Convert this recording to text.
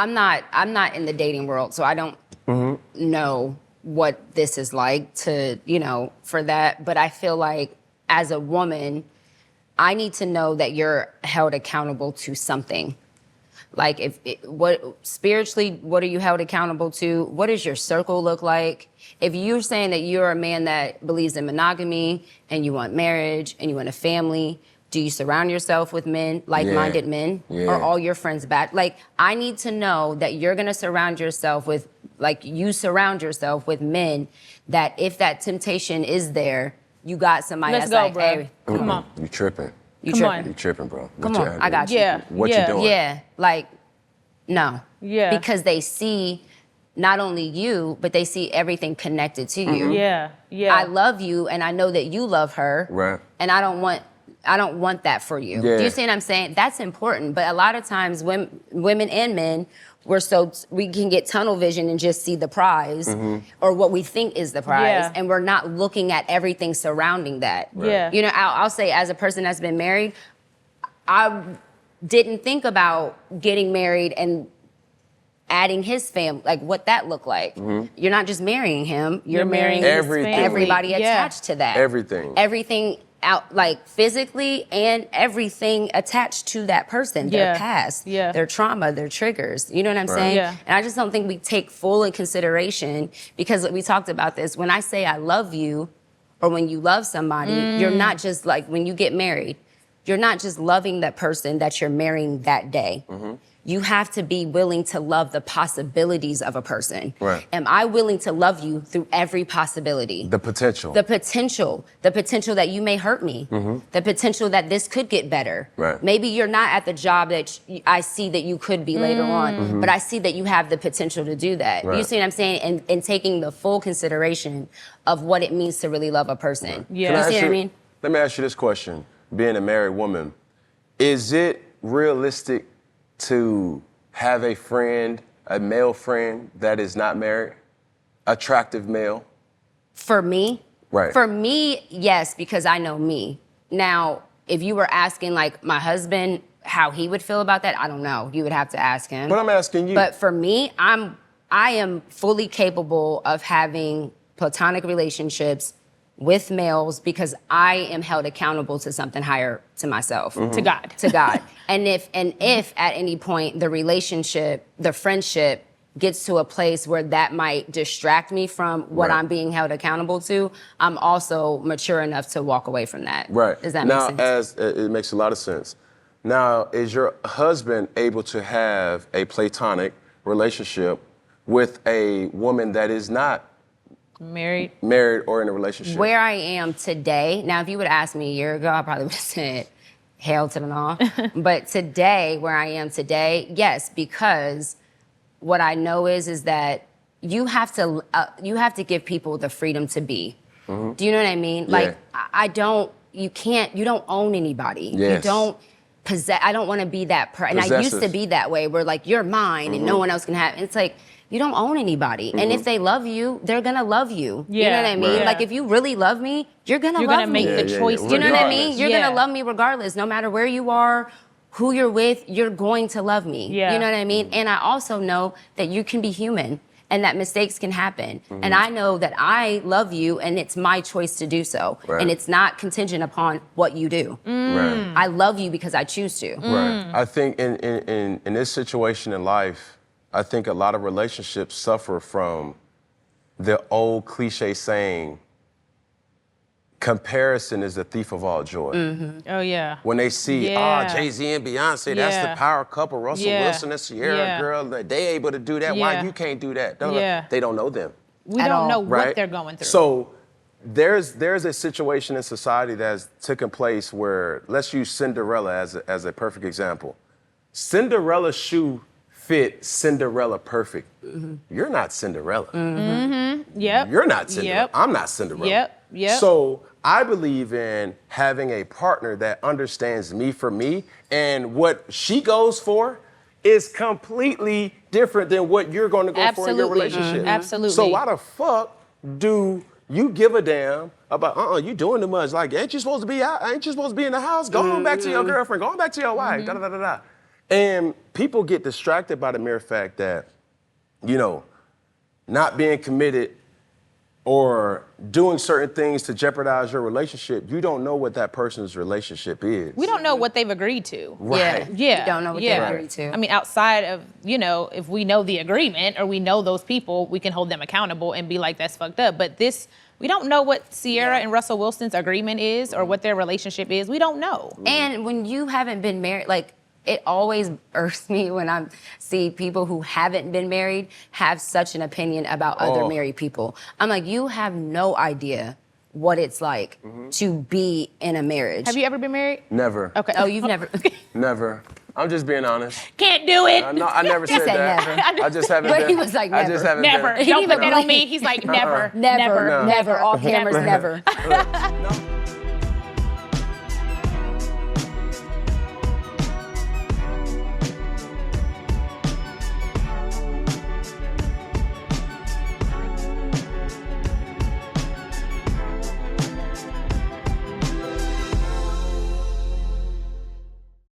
I'm not in the dating world, so I don't know what this is like to, for that. But I feel like as a woman, I need to know that you're held accountable to something. Like spiritually, what are you held accountable to? What does your circle look like? If you're saying that you're a man that believes in monogamy and you want marriage and you want a family, do you surround yourself with men, like-minded men? Yeah. Or all your friends bad? Like, I need to know that you're gonna surround yourself with, you surround yourself with men that if that temptation is there, you got somebody Let's that's go, like, bro. hey, Come on. You tripping. You Come tripping. on. You tripping, bro. Come on, I got you. Yeah. What you doing? Yeah, no. Yeah. Because they see not only you, but they see everything connected to you. Yeah. I love you, and I know that you love her. Right. And I don't want that for you. Yeah. Do you see what I'm saying? That's important. But a lot of times, women and men, we can get tunnel vision and just see the prize or what we think is the prize, and we're not looking at everything surrounding that. Yeah. I'll say, as a person that's been married, I didn't think about getting married and adding his family, like what that looked like. You're not just marrying him, you're marrying everything. everybody attached to that. Everything out, like physically, and everything attached to that person, their past, their trauma, their triggers. You know what I'm saying? Yeah. And I just don't think we take full in consideration, because we talked about this. When I say I love you, or when you love somebody, you're not just like, when you get married, you're not just loving that person that you're marrying that day. You have to be willing to love the possibilities of a person. Right. Am I willing to love you through every possibility? The potential. The potential that you may hurt me. The potential that this could get better. Right. Maybe you're not at the job that I see that you could be later on, but I see that you have the potential to do that. Right. You see what I'm saying? And taking the full consideration of what it means to really love a person. Right. Yeah. You see what I mean? Let me ask you this question. Being a married woman, is it realistic to have a friend, a male friend that is not married, attractive male? For me? Right. For me, yes, because I know me. Now, if you were asking like my husband how he would feel about that, I don't know. You would have to ask him. But I'm asking you. But for me, I am fully capable of having platonic relationships with males, because I am held accountable to something higher, to myself. To God. To God. And if at any point the relationship, the friendship gets to a place where that might distract me from what I'm being held accountable to, I'm also mature enough to walk away from that. Right. Does that make sense? Now, it makes a lot of sense. Now, is your husband able to have a platonic relationship with a woman that is not Married or in a relationship? Where I am today, now if you would ask me a year ago, I probably would have said, hell to the no. But today, where I am today, yes, because what I know is that you have to give people the freedom to be. Do you know what I mean? Yeah. Like, you don't own anybody. Yes. You don't possess, I don't want to be that and I used to be that way, where like, you're mine and no one else can have it. It's like, you don't own anybody. And if they love you, they're gonna love you. You know what I mean? Right. Like, if you really love me, you're gonna love me. make the choice. You know what I mean? You're Yeah. gonna love me regardless, no matter where you are, who you're with, you're going to love me. Yeah. You know what I mean? And I also know that you can be human and that mistakes can happen. And I know that I love you and it's my choice to do so. Right. And it's not contingent upon what you do. Right. I love you because I choose to. Right. I think in this situation in life, I think a lot of relationships suffer from the old cliche saying, comparison is the thief of all joy. Oh, yeah. When they see, Jay-Z and Beyonce, that's the power couple, Russell Wilson and Sierra girl, they able to do that, why you can't do that? They don't know them. We At don't all. know Right? what they're going through. So there's a situation in society that's taken place where, let's use Cinderella as a perfect example. Cinderella's shoe fit Cinderella perfect. You're not Cinderella. Yep. You're not Cinderella. Yep. I'm not Cinderella. Yep. So I believe in having a partner that understands me for me, and what she goes for is completely different than what you're going to go for in your relationship. Absolutely. So why the fuck do you give a damn about, you doing too much? Like, ain't you supposed to be out? Ain't you supposed to be in the house? Go on back to your girlfriend. Go on back to your wife. Da, da, da, da, da. And people get distracted by the mere fact that, you know, not being committed or doing certain things to jeopardize your relationship, you don't know what that person's relationship is. We don't know what they've agreed to. Right. Yeah. You don't know what yeah. they agree to. I mean, outside of, you know, if we know the agreement or we know those people, we can hold them accountable and be like, that's fucked up. But this, we don't know what Sierra and Russell Wilson's agreement is or what their relationship is. We don't know. And when you haven't been married, like, it always irks me when I see people who haven't been married have such an opinion about other married people. I'm like, you have no idea what it's like to be in a marriage. Have you ever been married? Never. Okay. Oh, you've never. Never. I'm just being honest. Can't do it. No, I never said said that. never. I just haven't But been. he was like, I just never. haven't Never. been. Don't put that on me. He's like, never. Never. No. Never. All cameras, never. No.